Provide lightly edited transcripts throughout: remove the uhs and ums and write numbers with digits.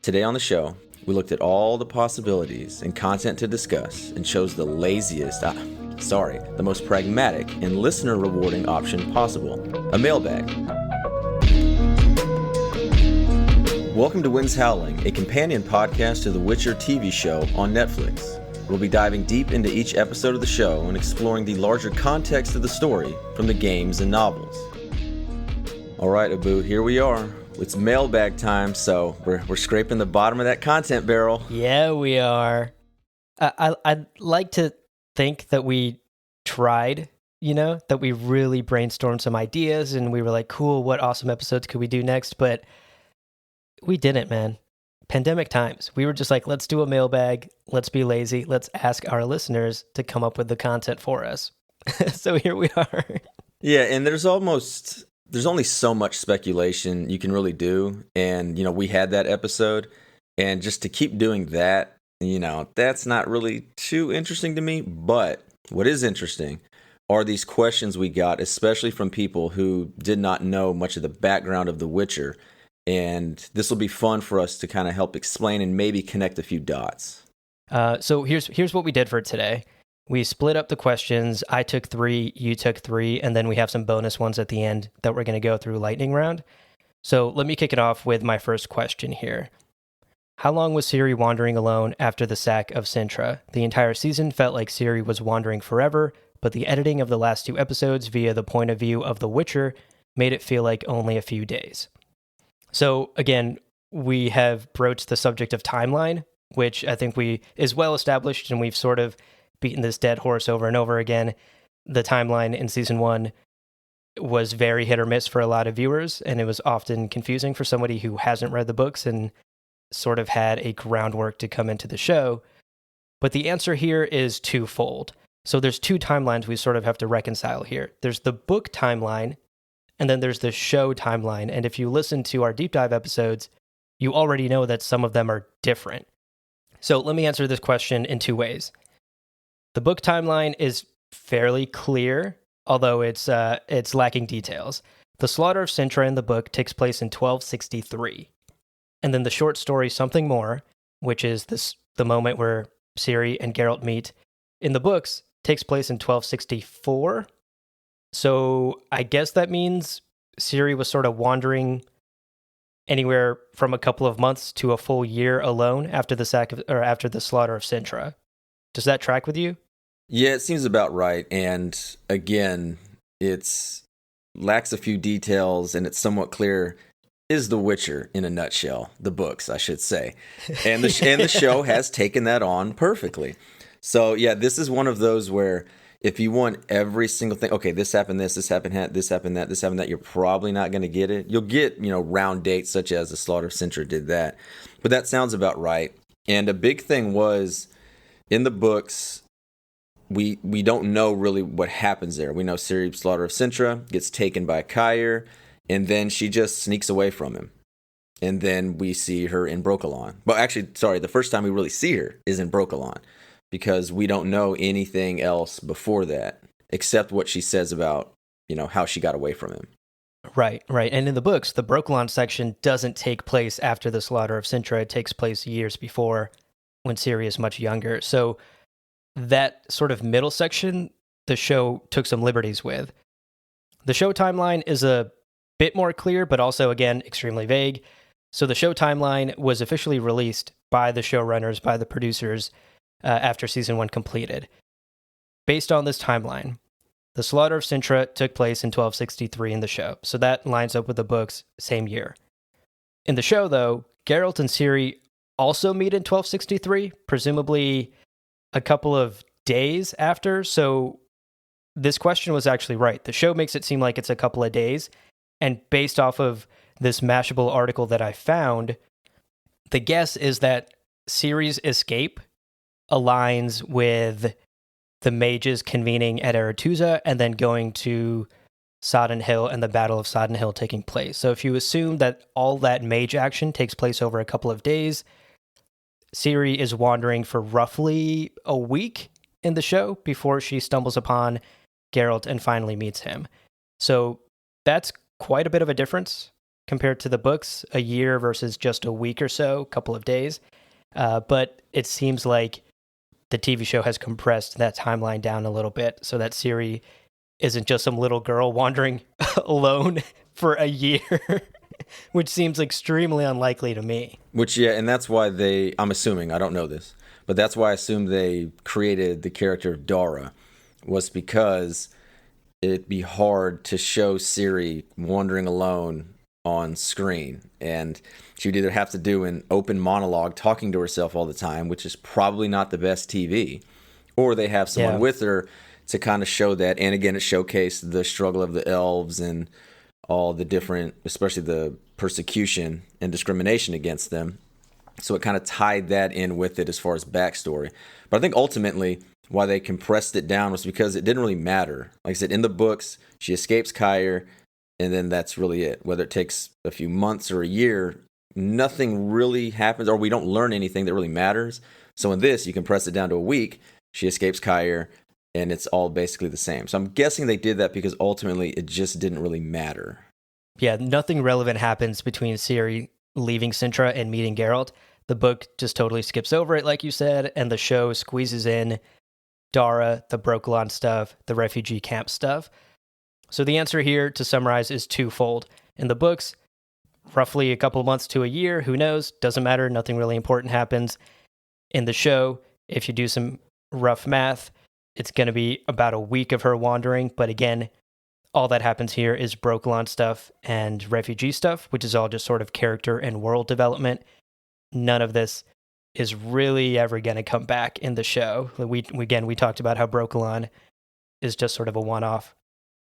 Today on the show, we looked at all the possibilities and content to discuss and chose the the most pragmatic and listener rewarding option possible, a mailbag. Welcome to Winds Howling, a companion podcast to the Witcher TV show on Netflix. We'll be diving deep into each episode of the show and exploring the larger context of the story from the games and novels. All right, Abu, here we are. It's mailbag time, so we're scraping the bottom of that content barrel. Yeah, we are. I'd like to think that we tried, that we really brainstormed some ideas and we were like, cool, what awesome episodes could we do next? But we didn't, man. Pandemic times. We were just like, let's do a mailbag. Let's be lazy. Let's ask our listeners to come up with the content for us. So here we are. Yeah, and there's only so much speculation you can really do. And, we had that episode. And just to keep doing that, that's not really too interesting to me. But what is interesting are these questions we got, especially from people who did not know much of the background of The Witcher. And this will be fun for us to kind of help explain and maybe connect a few dots. So here's what we did for today. We split up the questions. I took 3, you took 3, and then we have some bonus ones at the end that we're going to go through lightning round. So let me kick it off with my first question here. How long was Ciri wandering alone after the sack of Sintra? The entire season felt like Ciri was wandering forever, but the editing of the last 2 episodes via the point of view of the Witcher made it feel like only a few days. So again, we have broached the subject of timeline, which I think is well established, and we've sort of beaten this dead horse over and over again. The timeline in season 1 was very hit or miss for a lot of viewers, and it was often confusing for somebody who hasn't read the books and sort of had a groundwork to come into the show. But the answer here is twofold. So there's 2 timelines we sort of have to reconcile here. There's the book timeline, and then there's the show timeline. And if you listen to our deep dive episodes, you already know that some of them are different. So let me answer this question in 2 ways. The book timeline is fairly clear, although it's lacking details. The slaughter of Sintra in the book takes place in 1263. And then the short story Something More, which is the moment where Ciri and Geralt meet, in the books takes place in 1264. So I guess that means Ciri was sort of wandering anywhere from a couple of months to a full year alone after the slaughter of Sintra. Does that track with you? Yeah, it seems about right. And again, it's lacks a few details and it's somewhat clear. Is The Witcher in a nutshell, the books, I should say. And the show has taken that on perfectly. So yeah, this is one of those where if you want every single thing, okay, this happened, this happened, this happened, that, you're probably not going to get it. You'll get, round dates such as the slaughter of Sintra did that. But that sounds about right. And a big thing was, in the books, we don't know really what happens there. We know Ciri's slaughter of Sintra gets taken by Cair, and then she just sneaks away from him. And then we see her in Brokilon. Well, actually, sorry, the first time we really see her is in Brokilon, because we don't know anything else before that, except what she says about, how she got away from him. Right. And in the books, the Brokilon section doesn't take place after the slaughter of Sintra. It takes place years before, when Ciri is much younger. So that sort of middle section, the show took some liberties with. The show timeline is a bit more clear, but also, again, extremely vague. So the show timeline was officially released by the showrunners, by the producers, after season 1 completed. Based on this timeline, the slaughter of Sintra took place in 1263 in the show. So that lines up with the books, same year. In the show, though, Geralt and Ciri also meet in 1263, presumably a couple of days after. So this question was actually right. The show makes it seem like it's a couple of days. And based off of this Mashable article that I found, the guess is that Ciri's escape aligns with the mages convening at Aretuza and then going to Sodden Hill and the Battle of Sodden Hill taking place. So if you assume that all that mage action takes place over a couple of days, Ciri is wandering for roughly a week in the show before she stumbles upon Geralt and finally meets him. So that's quite a bit of a difference compared to the books, a year versus just a week or so, a couple of days. But it seems like the TV show has compressed that timeline down a little bit so that Siri isn't just some little girl wandering alone for a year, which seems extremely unlikely to me. Which, yeah, and that's why I'm assuming, I don't know this, but that's why I assume they created the character of Dara, was because it'd be hard to show Siri wandering alone on screen. And she'd either have to do an open monologue talking to herself all the time, which is probably not the best TV, or they have someone with her to kind of show that. And again, it showcased the struggle of the elves and all the different, especially the persecution and discrimination against them. So it kind of tied that in with it as far as backstory. But I think ultimately why they compressed it down was because it didn't really matter. Like I said, in the books, she escapes Kyre, and then that's really it. Whether it takes a few months or a year, nothing really happens, or we don't learn anything that really matters. So in this, you compress it down to a week. She escapes Kyre, and it's all basically the same. So I'm guessing they did that because ultimately it just didn't really matter. Yeah, nothing relevant happens between Ciri leaving Sintra and meeting Geralt. The book just totally skips over it, like you said, and the show squeezes in Dara, the Brokilon stuff, the refugee camp stuff. So the answer here, to summarize, is twofold. In the books, roughly a couple of months to a year, who knows, doesn't matter, nothing really important happens. In the show, if you do some rough math, it's going to be about a week of her wandering, but again, all that happens here is Brokilon stuff and refugee stuff, which is all just sort of character and world development. None of this is really ever going to come back in the show. We talked about how Brokilon is just sort of a one-off.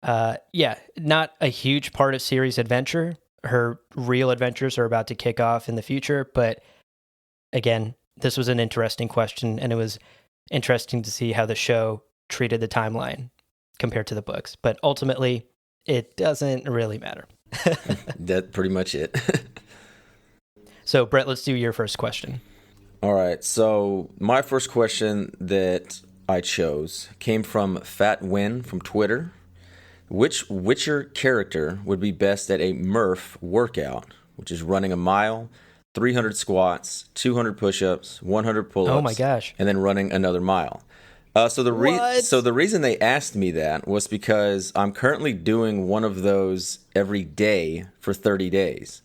Not a huge part of Ciri's adventure. Her real adventures are about to kick off in the future, but again, this was an interesting question, and it was interesting to see how the show treated the timeline compared to the books. But ultimately, it doesn't really matter. That's pretty much it. So, Brett, let's do your first question. All right. So, my first question that I chose came from Fat Win from Twitter. Which Witcher character would be best at a Murph workout, which is running a mile, 300 squats, 200 push-ups, 100 pull-ups, oh my gosh, and then running another mile? So the reason they asked me that was because I'm currently doing one of those every day for 30 days.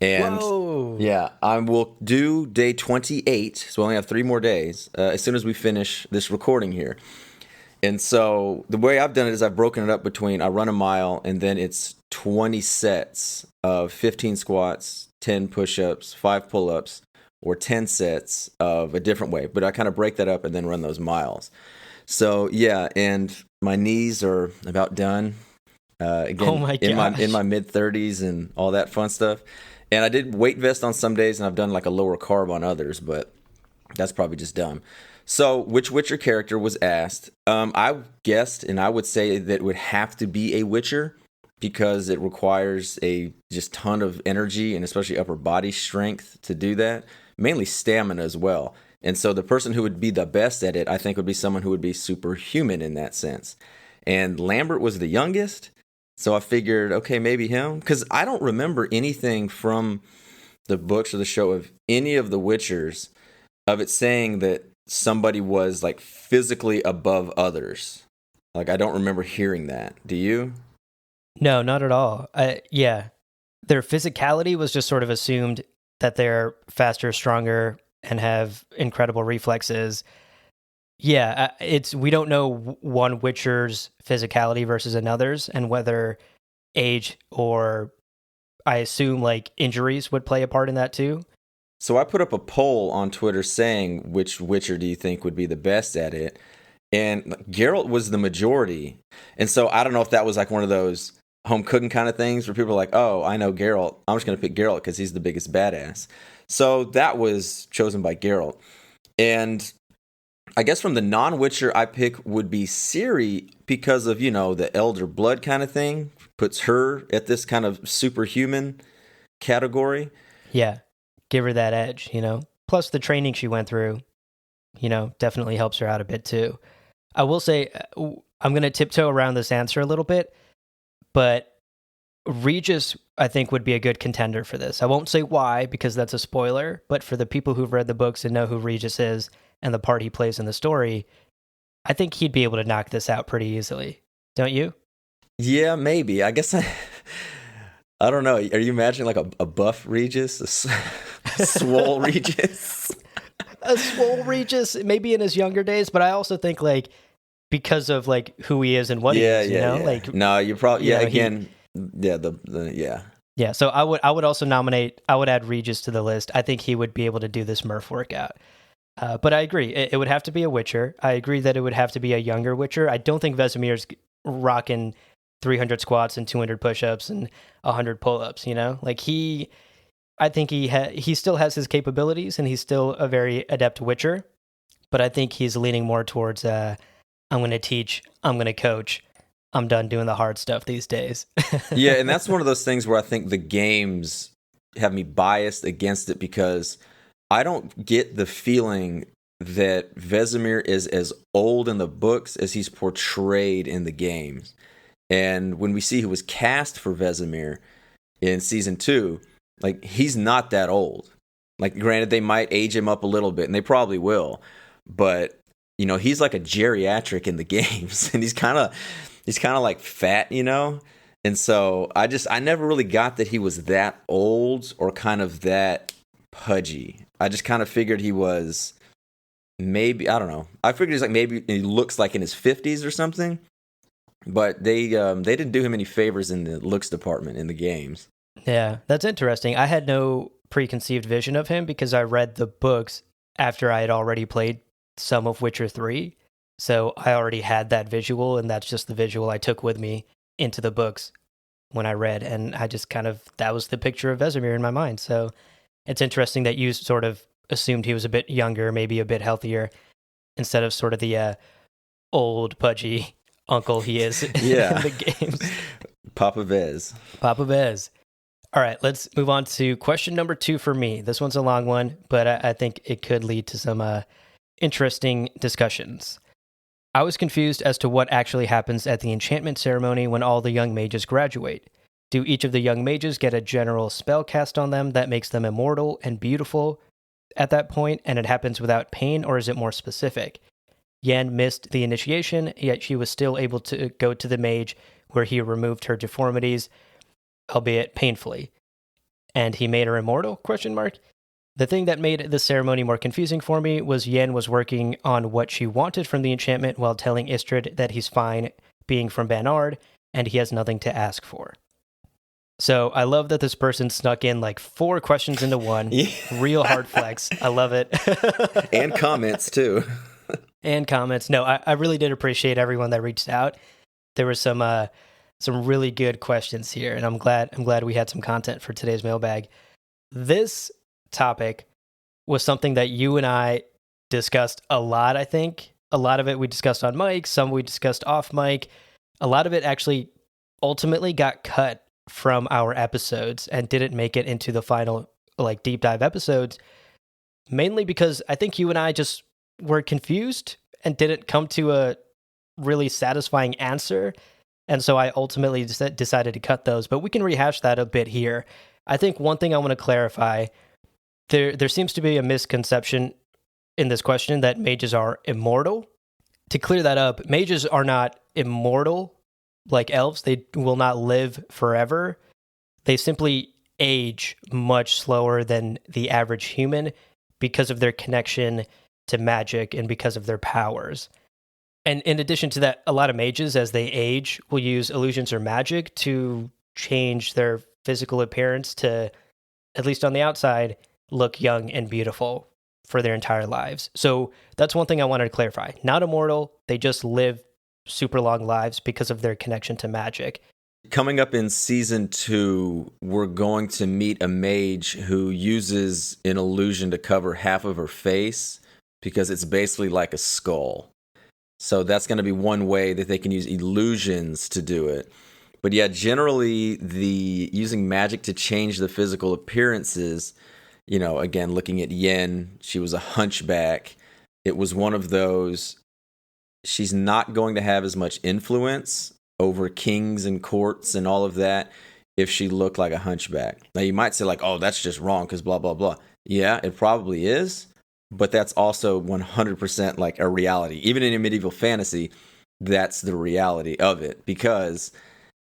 And whoa. Yeah, I will do day 28, so I only have 3 more days, as soon as we finish this recording here. And so the way I've done it is I've broken it up between I run a mile and then it's 20 sets of 15 squats, 10 push-ups, 5 pull-ups, or 10 sets of a different way. But I kind of break that up and then run those miles. So yeah, and my knees are about done. Again, oh my gosh. in my mid-30s and all that fun stuff. And I did weight vest on some days and I've done like a lower carb on others, but that's probably just dumb. So, which Witcher character was asked? I guessed, and I would say that it would have to be a Witcher because it requires a just ton of energy and especially upper body strength to do that, mainly stamina as well. And so the person who would be the best at it, I think, would be someone who would be superhuman in that sense. And Lambert was the youngest, so I figured, okay, maybe him, because I don't remember anything from the books or the show of any of the Witchers of it saying that somebody was like physically above others. Like, I don't remember hearing that. Do you? No, not at all. Their physicality was just sort of assumed that they're faster, stronger, and have incredible reflexes. Yeah, we don't know one Witcher's physicality versus another's, and whether age or, I assume, like injuries would play a part in that too. So I put up a poll on Twitter saying which Witcher do you think would be the best at it? And Geralt was the majority. And so I don't know if that was like one of those home cooking kind of things where people are like, oh, I know Geralt. I'm just going to pick Geralt because he's the biggest badass. So that was chosen by Geralt. And I guess from the non-Witcher I pick would be Ciri because of, the elder blood kind of thing. Puts her at this kind of superhuman category. Yeah. Give her that edge, Plus the training she went through, definitely helps her out a bit too. I will say, I'm going to tiptoe around this answer a little bit, but Regis, I think, would be a good contender for this. I won't say why, because that's a spoiler, but for the people who've read the books and know who Regis is and the part he plays in the story, I think he'd be able to knock this out pretty easily. Don't you? Yeah, maybe. I guess I don't know. Are you imagining like a buff Regis? Swole Regis? A swole Regis, maybe in his younger days, but I also think, like, because of, like, who he is and what he is, you know? Yeah. Like, no, you're probably, you know, again, yeah, yeah. Yeah, so I would also I would add Regis to the list. I think he would be able to do this Murph workout. But I agree, it would have to be a Witcher. I agree that it would have to be a younger Witcher. I don't think Vesemir's rocking 300 squats and 200 push-ups and 100 pull-ups, you know? Like, I think he still has his capabilities, and he's still a very adept Witcher, but I think he's leaning more towards, I'm going to teach, I'm going to coach, I'm done doing the hard stuff these days. Yeah, and that's one of those things where I think the games have me biased against it, because I don't get the feeling that Vesemir is as old in the books as he's portrayed in the games. And when we see who was cast for Vesemir in season 2, like, he's not that old. Like, granted, they might age him up a little bit, and they probably will, but you know, he's like a geriatric in the games, and he's kind of like fat, you know? And so I never really got that he was that old or kind of that pudgy. I just kind of figured he was maybe, I don't know. I figured he's like, maybe he looks like in his 50s or something. But they didn't do him any favors in the looks department in the games. Yeah, that's interesting. I had no preconceived vision of him because I read the books after I had already played some of Witcher 3. So I already had that visual, and that's just the visual I took with me into the books when I read. And I just that was the picture of Vesemir in my mind. So it's interesting that you sort of assumed he was a bit younger, maybe a bit healthier, instead of sort of the old, pudgy uncle he is in the games. Papa Vez. Papa Vez. All right, let's move on to question number 2 for me. This one's a long one, but I think it could lead to some interesting discussions. I was confused as to what actually happens at the enchantment ceremony when all the young mages graduate. Do each of the young mages get a general spell cast on them that makes them immortal and beautiful at that point, and it happens without pain, or is it more specific? Yen missed the initiation, yet she was still able to go to the mage where he removed her deformities, albeit painfully. And he made her immortal? Question mark. The thing that made the ceremony more confusing for me was Yen was working on what she wanted from the enchantment while telling Istrid that he's fine being from Banard and he has nothing to ask for. So I love that this person snuck in like 4 questions into one. Yeah. Real hard flex. I love it. And comments too. And comments. No, I really did appreciate everyone that reached out. There were some really good questions here, and I'm glad we had some content for today's mailbag. This topic was something that you and I discussed a lot, I think. A lot of it we discussed on mic, some we discussed off mic. A lot of it actually ultimately got cut from our episodes and didn't make it into the final like deep dive episodes, mainly because I think you and I just were confused and didn't come to a really satisfying answer. And so I ultimately decided to cut those, but we can rehash that a bit here. I think one thing I want to clarify, there seems to be a misconception in this question that mages are immortal. To clear that up, mages are not immortal like elves. They will not live forever. They simply age much slower than the average human because of their connection to magic and because of their powers. And in addition to that, a lot of mages, as they age, will use illusions or magic to change their physical appearance to, at least on the outside, look young and beautiful for their entire lives. So that's one thing I wanted to clarify. Not immortal, they just live super long lives because of their connection to magic. Coming up in season 2, we're going to meet a mage who uses an illusion to cover half of her face because it's basically like a skull. So that's going to be one way that they can use illusions to do it. But yeah, generally the using magic to change the physical appearances, you know, again, looking at Yen, she was a hunchback. It was one of those, she's not going to have as much influence over kings and courts and all of that. if she looked like a hunchback. Now you might say like, oh, that's just wrong because blah, blah, blah. Yeah, it probably is, but that's also 100% like a reality. Even in a medieval fantasy, that's the reality of it, because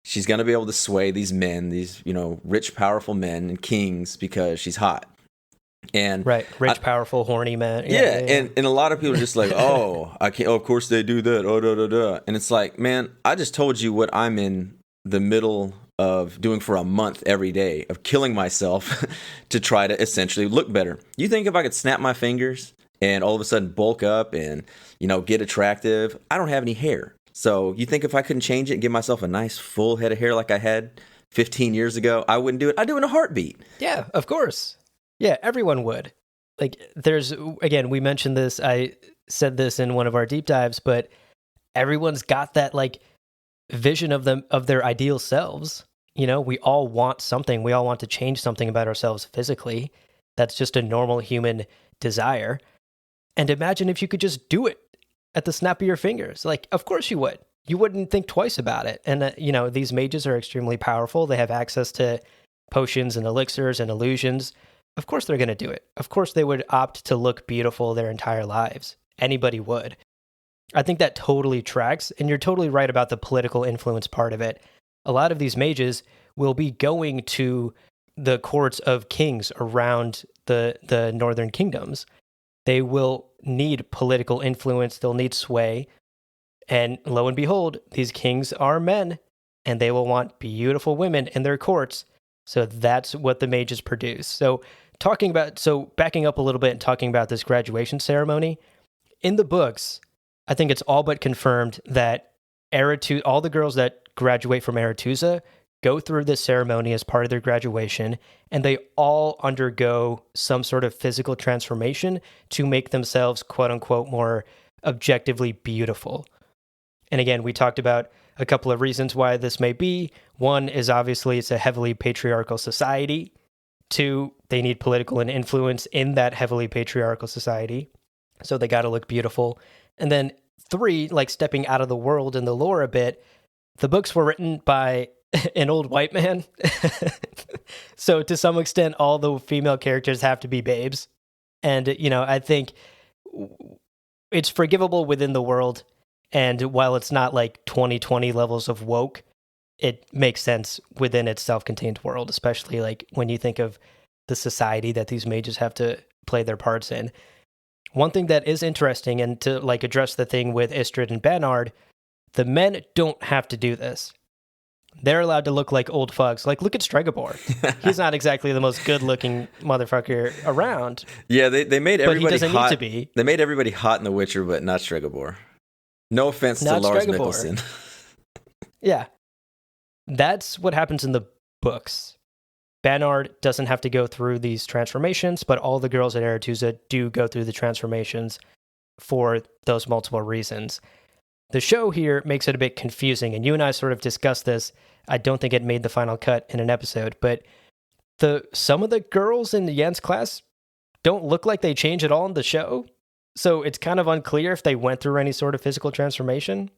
she's going to be able to sway these men, these, rich, powerful men and kings, because she's hot. And right, rich, powerful, horny men. Yeah. And a lot of people are just like, oh, I can't. Oh, of course they do that. Oh, da da da. And it's like, man, I just told you what I'm in the middle of doing for a month every day, of killing myself to try to essentially look better. You think if I could snap my fingers and all of a sudden bulk up and get attractive? I don't have any hair. So you think if I couldn't change it and give myself a nice full head of hair like I had 15 years ago, I wouldn't do it? I'd do it in a heartbeat. Yeah, of course. Yeah, everyone would. Like, again, we mentioned this, I said this in one of our deep dives, but everyone's got that, like, vision of their ideal selves. We all want something. We all want to change something about ourselves physically. That's just a normal human desire. And imagine if you could just do it at the snap of your fingers. Like, of course you would. You wouldn't think twice about it. And, these mages are extremely powerful. They have access to potions and elixirs and illusions. Of course they're going to do it. Of course they would opt to look beautiful their entire lives. Anybody would. I think that totally tracks, and you're totally right about the political influence part of it. A lot of these mages will be going to the courts of kings around the northern kingdoms. They will need political influence, they'll need sway, and lo and behold, these kings are men, and they will want beautiful women in their courts. So that's what the mages produce. So backing up a little bit and talking about this graduation ceremony, in the books, I think it's all but confirmed that all the girls that graduate from Aretuza go through this ceremony as part of their graduation, and they all undergo some sort of physical transformation to make themselves, quote unquote, more objectively beautiful. And again, we talked about a couple of reasons why this may be. One is obviously it's a heavily patriarchal society. Two, they need political and influence in that heavily patriarchal society. So they got to look beautiful. And then three, like stepping out of the world and the lore a bit, the books were written by an old white man. So to some extent, all the female characters have to be babes. And, I think it's forgivable within the world. And while it's not like 2020 levels of woke, it makes sense within its self-contained world, especially like when you think of the society that these mages have to play their parts in. One thing that is interesting, and to like address the thing with Istrid and Bernard, the men don't have to do this. They're allowed to look like old fucks. Like, look at Stregobor. He's not exactly the most good-looking motherfucker around. Yeah, they made everybody hot. But he doesn't need to be. They made everybody hot in The Witcher, but not Stregobor. No offense to Lars Mikkelsen. Yeah. That's what happens in the books. Bernard doesn't have to go through these transformations, but all the girls at Aretuza do go through the transformations for those multiple reasons. The show here makes it a bit confusing, and you and I sort of discussed this. I don't think it made the final cut in an episode, but some of the girls in Yen's class don't look like they change at all in the show. So it's kind of unclear if they went through any sort of physical transformation.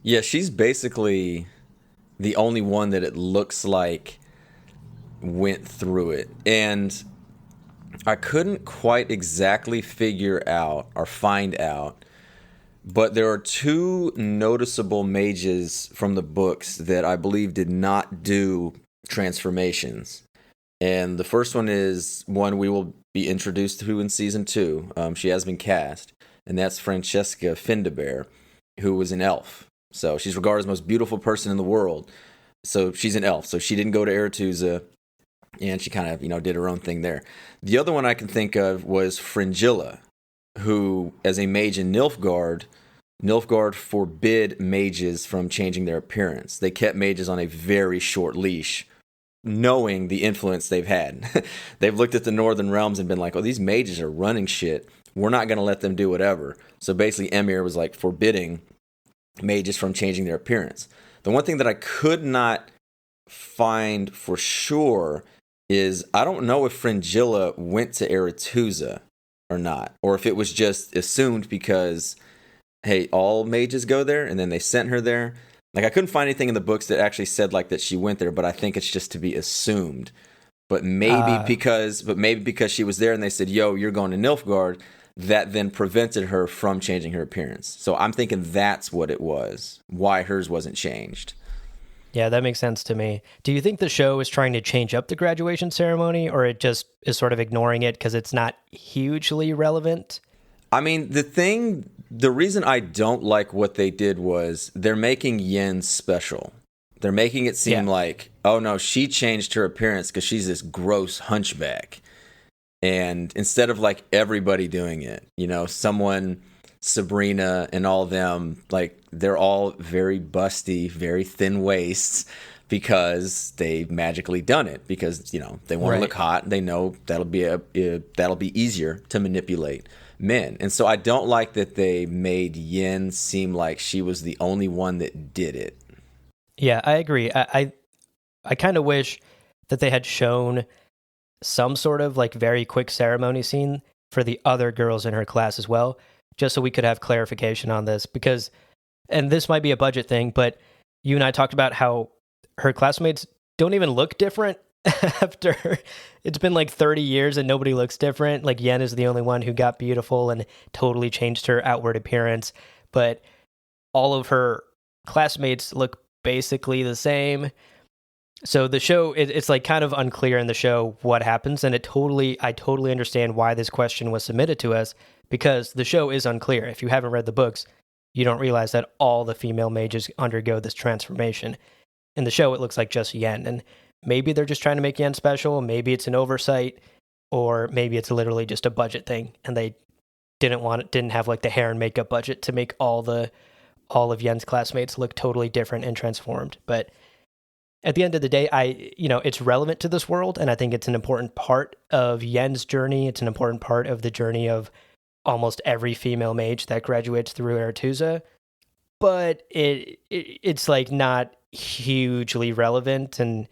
Yeah, she's basically the only one that it looks like went through it. And I couldn't quite exactly figure out or find out, but there are two noticeable mages from the books that I believe did not do transformations. And the first one is one we will be introduced to in season 2. She has been cast, and that's Francesca Findabair, who was an elf. So she's regarded as the most beautiful person in the world. So she's an elf. So she didn't go to Aretuza, and she kind of, did her own thing there. The other one I can think of was Fringilla, who, as a mage in Nilfgaard forbid mages from changing their appearance. They kept mages on a very short leash, knowing the influence they've had. They've looked at the Northern Realms and been like, oh, these mages are running shit. We're not going to let them do whatever. So basically, Emir was like forbidding mages from changing their appearance. The one thing that I could not find for sure is I don't know if Fringilla went to Aretuza or not, or if it was just assumed because, hey, all mages go there, and then they sent her there. Like I couldn't find anything in the books that actually said like that she went there, but I think it's just to be assumed. But maybe because she was there and they said, "Yo, you're going to Nilfgaard," that then prevented her from changing her appearance. So I'm thinking that's what it was. Why hers wasn't changed. Yeah, that makes sense to me. Do you think the show is trying to change up the graduation ceremony, or it just is sort of ignoring it because it's not hugely relevant? I mean, the reason I don't like what they did was they're making Yen special. They're making it seem Yeah. like, oh no, she changed her appearance because she's this gross hunchback. And instead of like everybody doing it, someone, Sabrina and all of them, like they're all very busty, very thin waists because they've magically done it because, they want to Right. look hot. They know that'll be easier to manipulate men. And so I don't like that they made Yin seem like she was the only one that did it. Yeah, I agree. I kind of wish that they had shown some sort of like very quick ceremony scene for the other girls in her class as well, just so we could have clarification on this. Because, and this might be a budget thing, but you and I talked about how her classmates don't even look different after it's been like 30 years and nobody looks different. Like Yen is the only one who got beautiful and totally changed her outward appearance, but all of her classmates look basically the same. So the show, it's like kind of unclear in the show what happens, and I totally understand why this question was submitted to us because the show is unclear. If you haven't read the books, you don't realize that all the female mages undergo this transformation. In the show, it looks like just Yen, and maybe they're just trying to make Yen special. Maybe it's an oversight, or maybe it's literally just a budget thing, and they didn't have like the hair and makeup budget to make all of Yen's classmates look totally different and transformed. But at the end of the day, it's relevant to this world, and I think it's an important part of Yen's journey. It's an important part of the journey of almost every female mage that graduates through Aretuza. But it's like not hugely relevant, and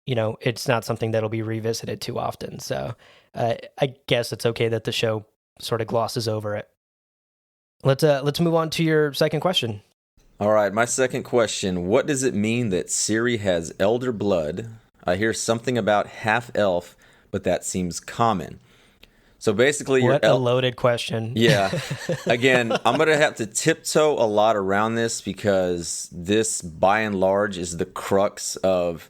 it's not something that'll be revisited too often. So I guess it's okay that the show sort of glosses over it. Let's move on to your second question. All right, my second question. What does it mean that Ciri has elder blood? I hear something about half elf, but that seems common. So basically, What a loaded question. Yeah. Again, I'm going to have to tiptoe a lot around this because this, by and large, is the crux of,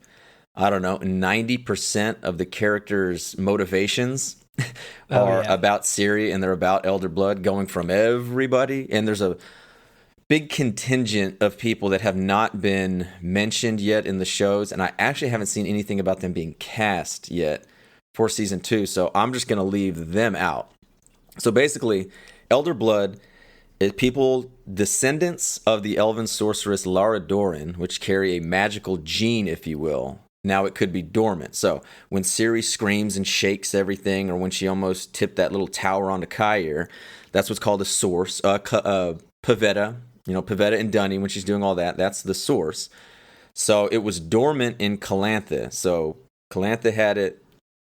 I don't know, 90% of the characters' motivations are about Ciri and they're about elder blood going from everybody. And there's a big contingent of people that have not been mentioned yet in the shows, and I actually haven't seen anything about them being cast yet for season 2, so I'm just going to leave them out. So basically, elder blood is people descendants of the elven sorceress Lara Doran, which carry a magical gene, if you will. Now it could be dormant. So when Ciri screams and shakes everything, or when she almost tipped that little tower onto Kair, that's what's called a source. Pavetta, Pavetta and Dunny, when she's doing all that, that's the source. So it was dormant in Calantha. So Calantha had it.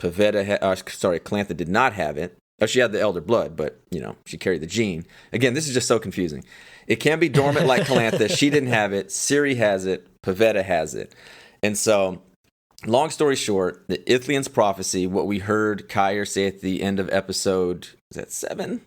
Calantha did not have it. Oh, she had the elder blood, but, she carried the gene. Again, this is just so confusing. It can be dormant like Calantha. She didn't have it. Ciri has it. Pavetta has it. And so, long story short, the Ithlian's prophecy, what we heard Kair say at the end of episode, is that 7?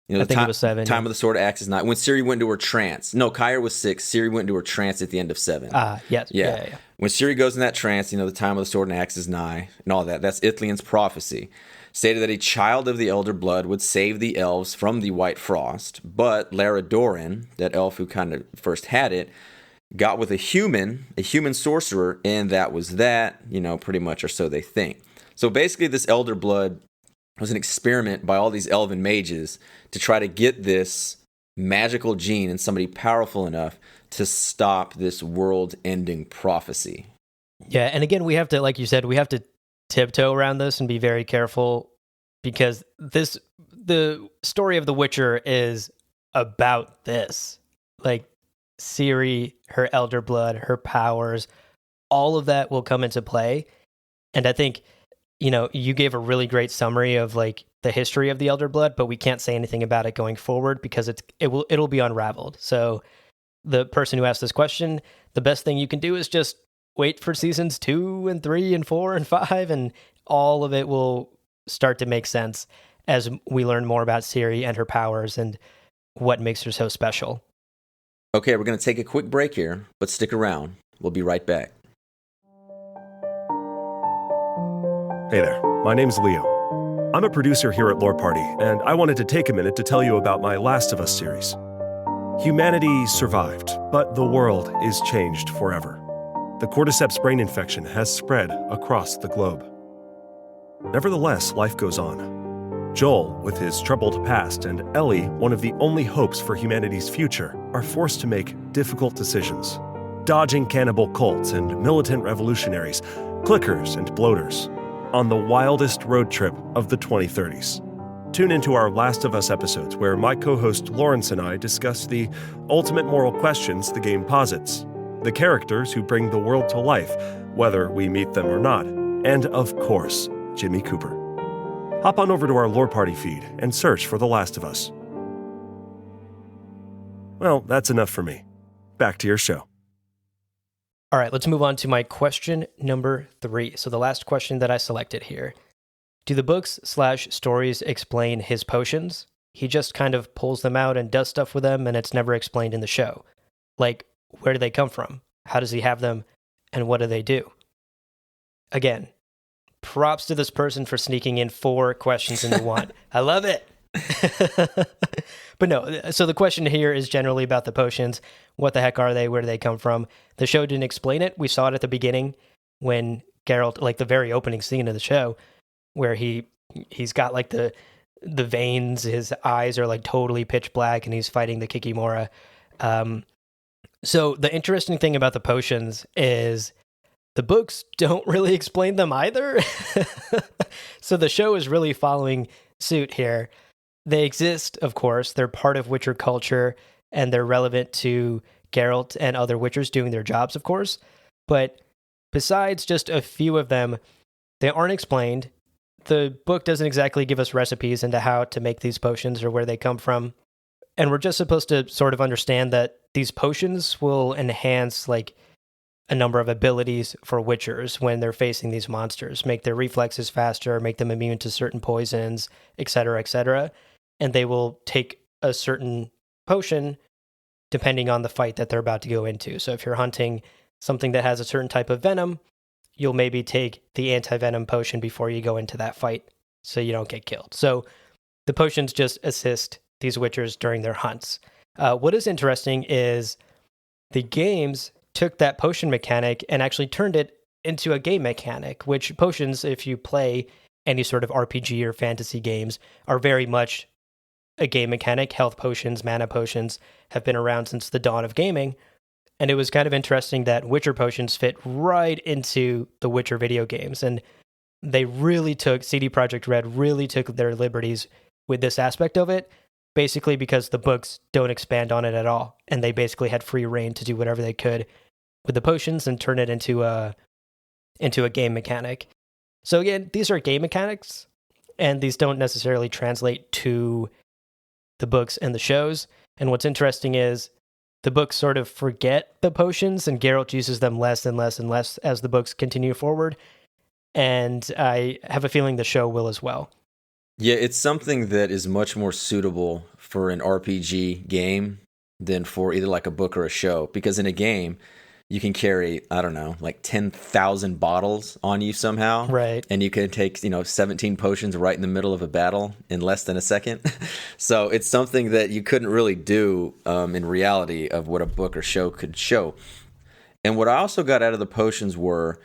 I think it was 7. Time of the Sword Axe is 9. When Ciri went into her trance. No, Kair was 6. Ciri went into her trance at the end of 7. Yes. Yeah. When Ciri goes in that trance, the time of the Sword and Axe is nigh, and all that. That's Ithlian's prophecy. Stated that a child of the Elder Blood would save the elves from the White Frost, but Lara Doran, that elf who kind of first had it, got with a human sorcerer, and that was that, pretty much, or so they think. So basically, this Elder Blood was an experiment by all these elven mages to try to get this magical gene in somebody powerful enough to stop this world-ending prophecy. Yeah, and again, we have to, like you said, we have to tiptoe around this and be very careful because the story of The Witcher is about this. Like, Ciri, her elder blood, her powers, all of that will come into play. And I think, you gave a really great summary of like the history of the elder blood, but we can't say anything about it going forward because it'll be unraveled. So the person who asked this question, the best thing you can do is just wait for seasons 2 and 3 and 4 and 5, and all of it will start to make sense as we learn more about Ciri and her powers and what makes her so special. Okay, we're going to take a quick break here, but stick around. We'll be right back. Hey there, my name's Leo. I'm a producer here at Lore Party, and I wanted to take a minute to tell you about my Last of Us series. Humanity survived, but the world is changed forever. The cordyceps brain infection has spread across the globe. Nevertheless, life goes on. Joel, with his troubled past, and Ellie, one of the only hopes for humanity's future, are forced to make difficult decisions, dodging cannibal cults and militant revolutionaries, clickers and bloaters, on the wildest road trip of the 2030s. Tune into our Last of Us episodes where my co-host Lawrence and I discuss the ultimate moral questions the game posits, the characters who bring the world to life, whether we meet them or not, and of course, Jimmy Cooper. Hop on over to our Lore Party feed and search for The Last of Us. Well, that's enough for me. Back to your show. All right, let's move on to my question number 3. So the last question that I selected here. Do the books/stories explain his potions? He just kind of pulls them out and does stuff with them, and it's never explained in the show. Like, where do they come from? How does he have them? And what do they do? Again, props to this person for sneaking in 4 questions into one. I love it. But no, so the question here is generally about the potions. What the heck are they? Where do they come from? The show didn't explain it. We saw it at the beginning when Geralt, like the very opening scene of the show, where he's got like the veins, his eyes are like totally pitch black, and he's fighting the Kikimora. So the interesting thing about the potions is the books don't really explain them either. So the show is really following suit here. They exist, of course. They're part of Witcher culture, and they're relevant to Geralt and other Witchers doing their jobs, of course. But besides just a few of them, they aren't explained. The book doesn't exactly give us recipes into how to make these potions or where they come from. And we're just supposed to sort of understand that these potions will enhance like a number of abilities for Witchers when they're facing these monsters, make their reflexes faster, make them immune to certain poisons, etc., etc. And they will take a certain potion depending on the fight that they're about to go into. So if you're hunting something that has a certain type of venom, you'll maybe take the anti-venom potion before you go into that fight so you don't get killed. So the potions just assist these Witchers during their hunts. What is interesting is the games took that potion mechanic and actually turned it into a game mechanic, which potions, if you play any sort of RPG or fantasy games, are very much a game mechanic. Health potions, mana potions have been around since the dawn of gaming. And it was kind of interesting that Witcher potions fit right into the Witcher video games. And they really took, CD Projekt Red really took their liberties with this aspect of it, basically because the books don't expand on it at all. And they basically had free reign to do whatever they could with the potions and turn it into a game mechanic. So again, these are game mechanics, and these don't necessarily translate to the books and the shows. And what's interesting is the books sort of forget the potions, and Geralt uses them less and less and less as the books continue forward. And I have a feeling the show will as well. Yeah, it's something that is much more suitable for an RPG game than for either like a book or a show. Because in a game, you can carry, I don't know, like 10,000 bottles on you somehow. Right. And you can take, 17 potions right in the middle of a battle in less than a second. So it's something that you couldn't really do in reality of what a book or show could show. And what I also got out of the potions were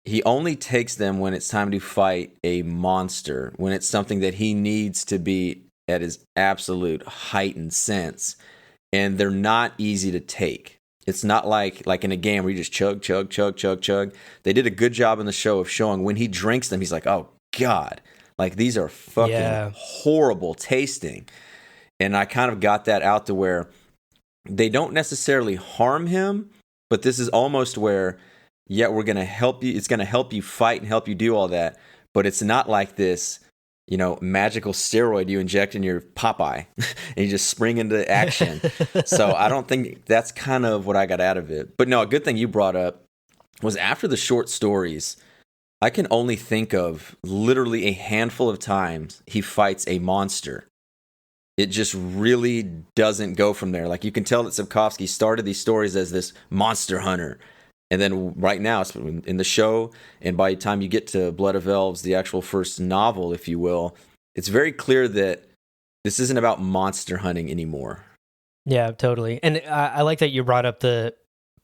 he only takes them when it's time to fight a monster, when it's something that he needs to be at his absolute heightened sense. And they're not easy to take. It's not like in a game where you just chug, chug, chug, chug, chug. They did a good job in the show of showing when he drinks them, he's like, oh, God. Like, these are fucking horrible tasting. And I kind of got that out to where they don't necessarily harm him, but this is almost where, yeah, we're going to help you. It's going to help you fight and help you do all that. But it's not like this magical steroid you inject in your Popeye and you just spring into action. So I don't think that's kind of what I got out of it. But no, a good thing you brought up was after the short stories, I can only think of literally a handful of times he fights a monster. It just really doesn't go from there. Like, you can tell that Sapkowski started these stories as this monster hunter. And then right now, it's in the show, and by the time you get to Blood of Elves, the actual first novel, if you will, it's very clear that this isn't about monster hunting anymore. Yeah, totally. And I like that you brought up the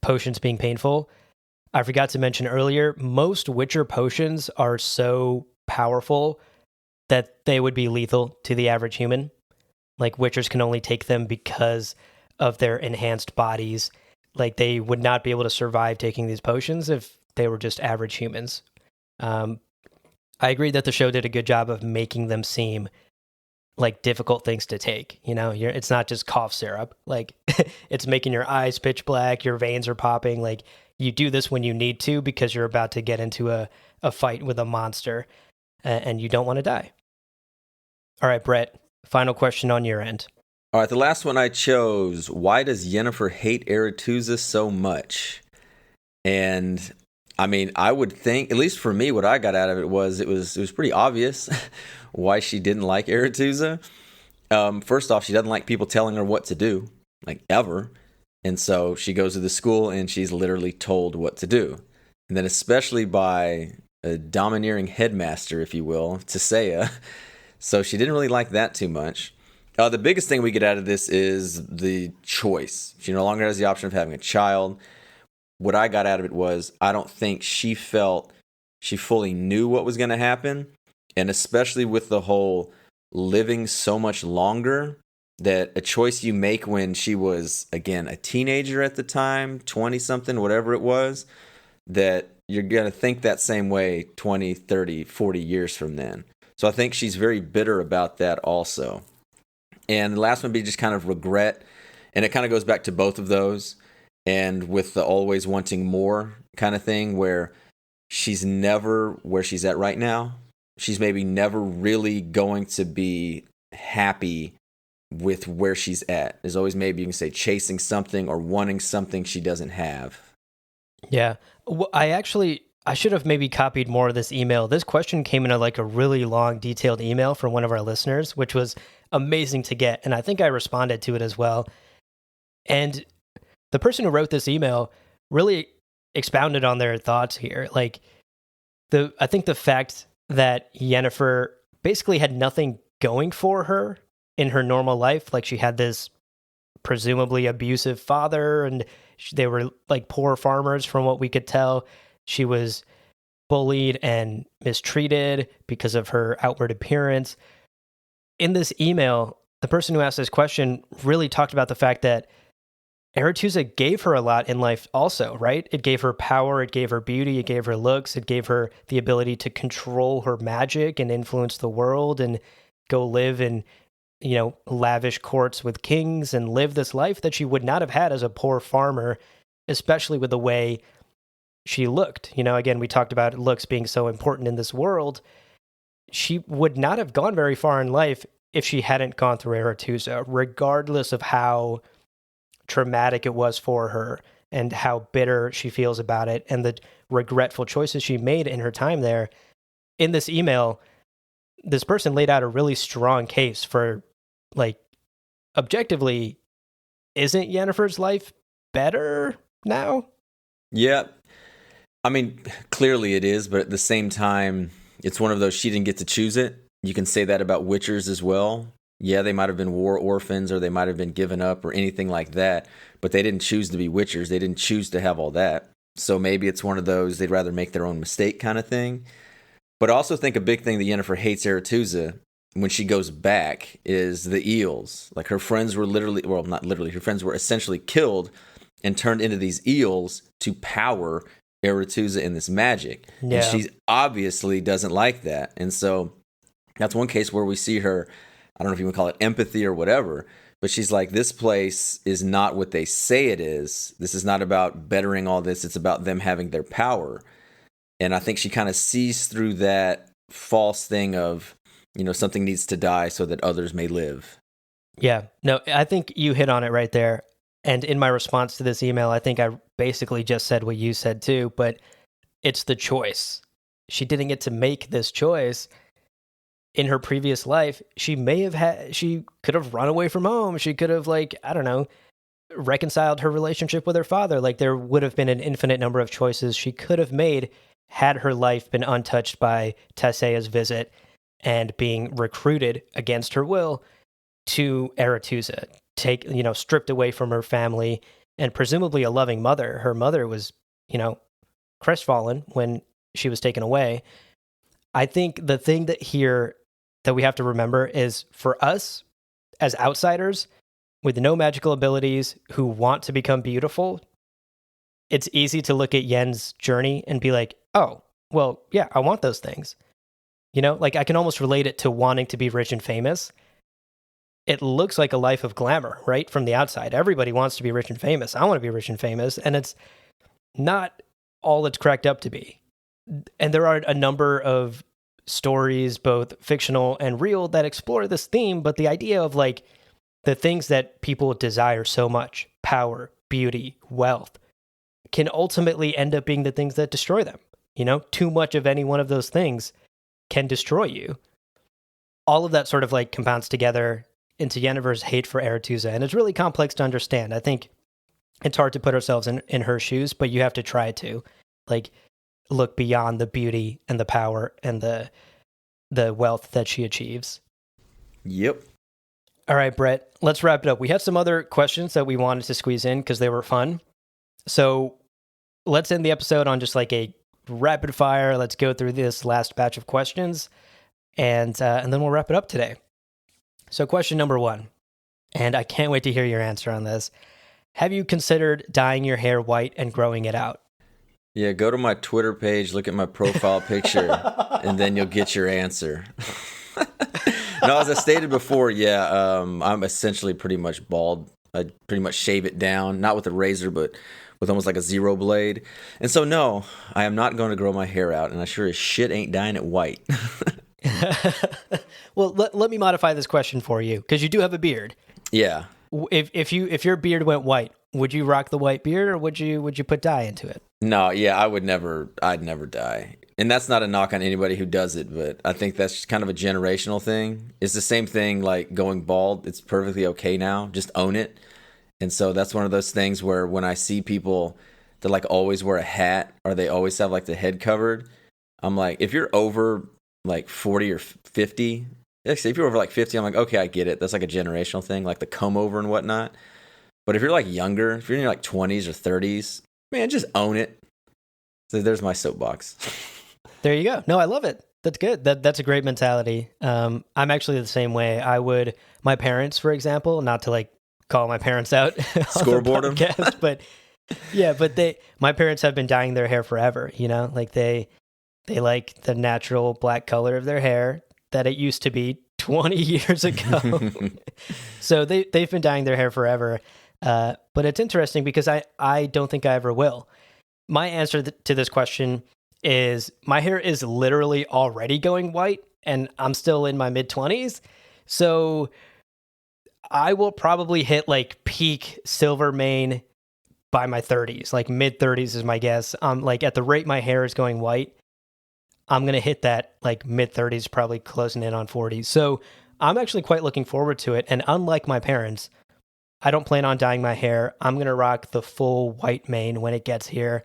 potions being painful. I forgot to mention earlier, most Witcher potions are so powerful that they would be lethal to the average human. Like, Witchers can only take them because of their enhanced bodies. Like, they would not be able to survive taking these potions if they were just average humans. I agree that the show did a good job of making them seem like difficult things to take. It's not just cough syrup. Like, it's making your eyes pitch black, your veins are popping. Like, you do this when you need to because you're about to get into a fight with a monster and you don't want to die. All right, Brett, final question on your end. All right, the last one I chose, why does Yennefer hate Aretuza so much? And I mean, I would think, at least for me, what I got out of it was pretty obvious why she didn't like Aretuza. First off, she doesn't like people telling her what to do, like, ever. And so she goes to the school and she's literally told what to do. And then especially by a domineering headmaster, if you will, Tisea. So she didn't really like that too much. The biggest thing we get out of this is the choice. She no longer has the option of having a child. What I got out of it was, I don't think she felt she fully knew what was going to happen. And especially with the whole living so much longer, that a choice you make when she was, again, a teenager at the time, 20-something, whatever it was, that you're going to think that same way 20, 30, 40 years from then. So I think she's very bitter about that also. And the last one would be just kind of regret. And it kind of goes back to both of those. And with the always wanting more kind of thing, where she's never where she's at right now. She's maybe never really going to be happy with where she's at. There's always, maybe you can say, chasing something or wanting something she doesn't have. Yeah. Well, I should have maybe copied more of this email. This question came in a really long, detailed email from one of our listeners, which was amazing to get. And I think I responded to it as well. And the person who wrote this email really expounded on their thoughts here. Like, I think the fact that Yennefer basically had nothing going for her in her normal life, like she had this presumably abusive father, and they were like poor farmers from what we could tell. She was bullied and mistreated because of her outward appearance. In this email, the person who asked this question really talked about the fact that Aretuza gave her a lot in life also, right? It gave her power, it gave her beauty, it gave her looks, it gave her the ability to control her magic and influence the world and go live in, lavish courts with kings and live this life that she would not have had as a poor farmer, especially with the way she looked. Again, we talked about looks being so important in this world. She would not have gone very far in life if she hadn't gone through Aretuza, regardless of how traumatic it was for her and how bitter she feels about it and the regretful choices she made in her time there. In this email, this person laid out a really strong case for, objectively, isn't Yennefer's life better now? Yeah. I mean, clearly it is, but at the same time, it's one of those, she didn't get to choose it. You can say that about Witchers as well. Yeah, they might have been war orphans, or they might have been given up, or anything like that, but they didn't choose to be Witchers. They didn't choose to have all that. So maybe it's one of those, they'd rather make their own mistake kind of thing. But I also think a big thing that Yennefer hates Aretuza when she goes back is the eels. Like, her friends were not literally, her friends were essentially killed and turned into these eels to power Aretuza in this magic. Yeah. And she obviously doesn't like that. And so that's one case where we see her, I don't know if you would call it empathy or whatever, but she's like, this place is not what they say it is. This is not about bettering all this. It's about them having their power. And I think she kind of sees through that false thing of something needs to die so that others may live. Yeah, no, I think you hit on it right there. And in my response to this email, I think I basically just said what you said too, but it's the choice. She didn't get to make this choice. In her previous life, she could have run away from home. She could have, like, I don't know, reconciled her relationship with her father. Like, there would have been an infinite number of choices she could have made had her life been untouched by Tessea's visit and being recruited against her will to Aretuza, stripped away from her family and presumably a loving mother. Her mother was, crestfallen when she was taken away. I think the thing that we have to remember is, for us as outsiders with no magical abilities who want to become beautiful, it's easy to look at Yen's journey and be like, oh, well, yeah, I want those things. Like, I can almost relate it to wanting to be rich and famous. It looks like a life of glamour, right? From the outside, everybody wants to be rich and famous. I want to be rich and famous. And it's not all it's cracked up to be. And there are a number of stories, both fictional and real, that explore this theme. But the idea of, like, the things that people desire so much, power, beauty, wealth, can ultimately end up being the things that destroy them. Too much of any one of those things can destroy you. All of that sort of, like, compounds together into Yennefer's hate for Aretuza, and it's really complex to understand. I think it's hard to put ourselves in her shoes, but you have to try to, like, look beyond the beauty and the power and the wealth that she achieves. Yep. All right, Brett, let's wrap it up. We had some other questions that we wanted to squeeze in because they were fun. So let's end the episode on just like a rapid fire. Let's go through this last batch of questions, and then we'll wrap it up today. So question number 1, and I can't wait to hear your answer on this. Have you considered dyeing your hair white and growing it out? Yeah, go to my Twitter page, look at my profile picture, and then you'll get your answer. No, as I stated before, I'm essentially pretty much bald. I pretty much shave it down, not with a razor, but with almost like a zero blade. And so, no, I am not going to grow my hair out, and I sure as shit ain't dyeing it white. Well, let me modify this question for you, because you do have a beard. Yeah. If your beard went white, would you rock the white beard, or would you put dye into it? No, I'd never dye. And that's not a knock on anybody who does it, but I think that's just kind of a generational thing. It's the same thing like going bald. It's perfectly okay now. Just own it. And so that's one of those things where when I see people that like always wear a hat or they always have like the head covered, I'm like, if you're over like 40 or 50, actually, if you're over like 50, I'm like, okay, I get it. That's like a generational thing, like the comb over and whatnot. But if you're like younger, if you're in your like 20s or 30s, man, just own it. So there's my soapbox. There you go. No, I love it. That's good. That's a great mentality. I'm actually the same way. My parents, for example, not to like call my parents out scoreboard them, but yeah, but my parents have been dyeing their hair forever. Like they like the natural black color of their hair that it used to be 20 years ago. So they've been dyeing their hair forever. But it's interesting because I don't think I ever will. My answer to this question is my hair is literally already going white, and I'm still in my mid-20s. So I will probably hit like peak silver mane by my 30s, like mid-30s is my guess. Like at the rate my hair is going white, I'm going to hit that like mid-30s, probably closing in on 40s. So I'm actually quite looking forward to it. And unlike my parents, I don't plan on dyeing my hair. I'm going to rock the full white mane when it gets here.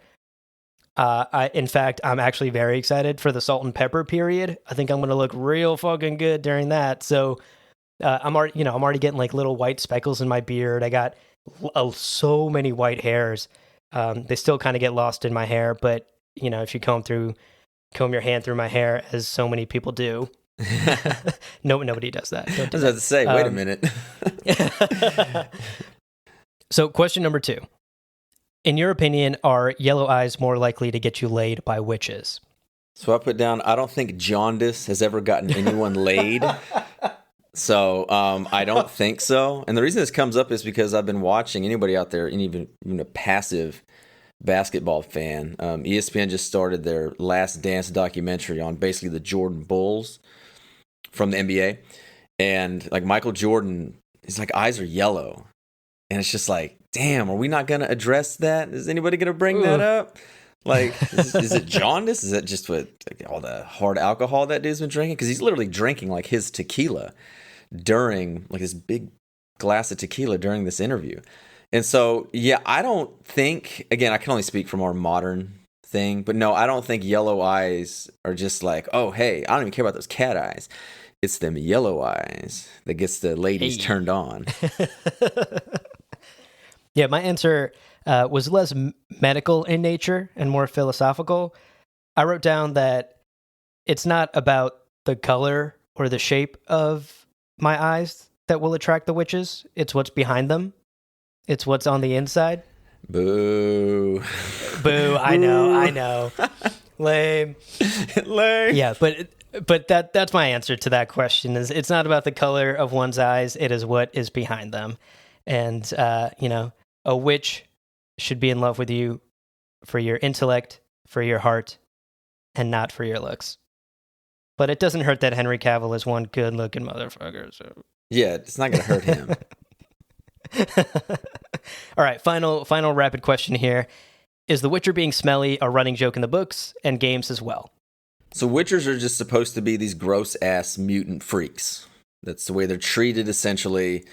In fact, I'm actually very excited for the salt and pepper period. I think I'm going to look real fucking good during that. So I'm already getting like little white speckles in my beard. I got so many white hairs. They still kind of get lost in my hair, but if you comb your hand through my hair, as so many people do. Nobody does that. I was about to say, wait a minute. So question number 2. In your opinion, are yellow eyes more likely to get you laid by witches? So I put down, I don't think jaundice has ever gotten anyone laid. So I don't think so. And the reason this comes up is because I've been watching anybody out there, even a passive basketball fan. ESPN just started their Last Dance documentary on basically the Jordan Bulls from the NBA. And like Michael Jordan, his like eyes are yellow. And it's just like, damn, are we not going to address that? Is anybody going to bring that up? Like, is it jaundice? Is it just with like, all the hard alcohol that dude's been drinking? Because he's literally drinking like his tequila during like this big glass of tequila during this interview. And so, yeah, I don't think, again, I can only speak from our modern thing, but no, I don't think yellow eyes are just like, oh, hey, I don't even care about those cat eyes. It's them yellow eyes that gets the ladies turned on. Yeah, my answer was less medical in nature and more philosophical. I wrote down that it's not about the color or the shape of my eyes that will attract the witches. It's what's behind them. It's what's on the inside. Boo. Boo, I know. Lame. Yeah, but that's my answer to that question. Is it's not about the color of one's eyes, it is what is behind them. And a witch should be in love with you for your intellect, for your heart, and not for your looks. But it doesn't hurt that Henry Cavill is one good-looking motherfucker. So yeah, it's not going to hurt him. All right, final rapid question here. Is The Witcher being smelly a running joke in the books and games as well? So Witchers are just supposed to be these gross-ass mutant freaks. That's the way they're treated, essentially,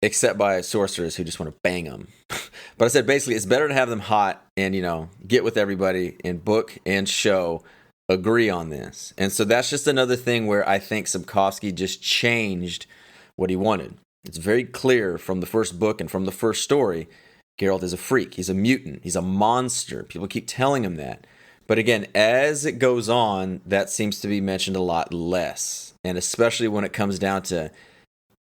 except by sorcerers who just want to bang them. But I said, basically, it's better to have them hot and, get with everybody in book and show, agree on this. And so that's just another thing where I think Sapkowski just changed what he wanted. It's very clear from the first book and from the first story, Geralt is a freak. He's a mutant. He's a monster. People keep telling him that. But again, as it goes on, that seems to be mentioned a lot less. And especially when it comes down to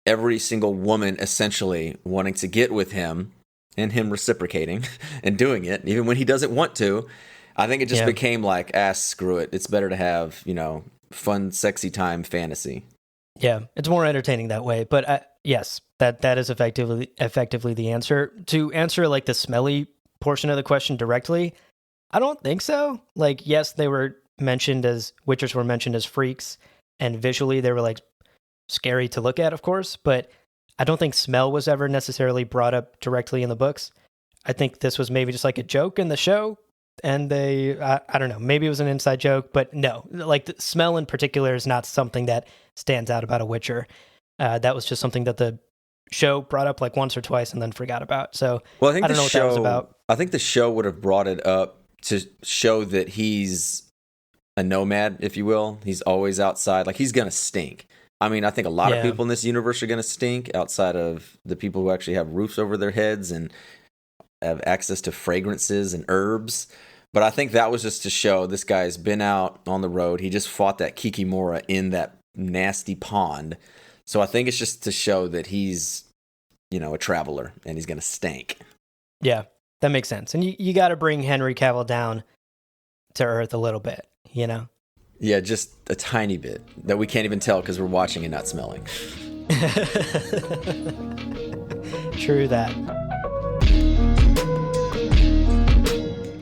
every single woman essentially wanting to get with him and him reciprocating and doing it, even when he doesn't want to. I think it just became like, screw it. It's better to have, fun, sexy time fantasy. Yeah, it's more entertaining that way. But yes, that is effectively the answer. To answer like the smelly portion of the question directly, I don't think so. Like, yes, they were mentioned as witchers were mentioned as freaks, and visually they were like scary to look at, of course. But I don't think smell was ever necessarily brought up directly in the books. I think this was maybe just like a joke in the show, and I don't know, maybe it was an inside joke, but no, like the smell in particular is not something that stands out about a Witcher. That was just something that the show brought up like once or twice and then forgot about. So well, I don't know what that was about. I think the show would have brought it up to show that he's a nomad, if you will. He's always outside. Like, he's going to stink. I mean, I think a lot of people in this universe are going to stink outside of the people who actually have roofs over their heads and have access to fragrances and herbs. But I think that was just to show this guy's been out on the road. He just fought that Kikimora in that nasty pond. So I think it's just to show that he's, a traveler and he's going to stink. Yeah, that makes sense. And you got to bring Henry Cavill down to earth a little bit, Yeah, just a tiny bit that we can't even tell because we're watching and not smelling. True that.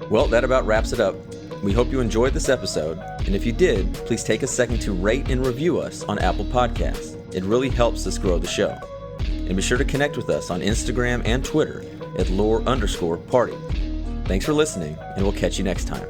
Well, that about wraps it up. We hope you enjoyed this episode, and if you did, please take a second to rate and review us on Apple Podcasts. It really helps us grow the show. And be sure to connect with us on Instagram and Twitter at lore_party. Thanks for listening, and we'll catch you next time.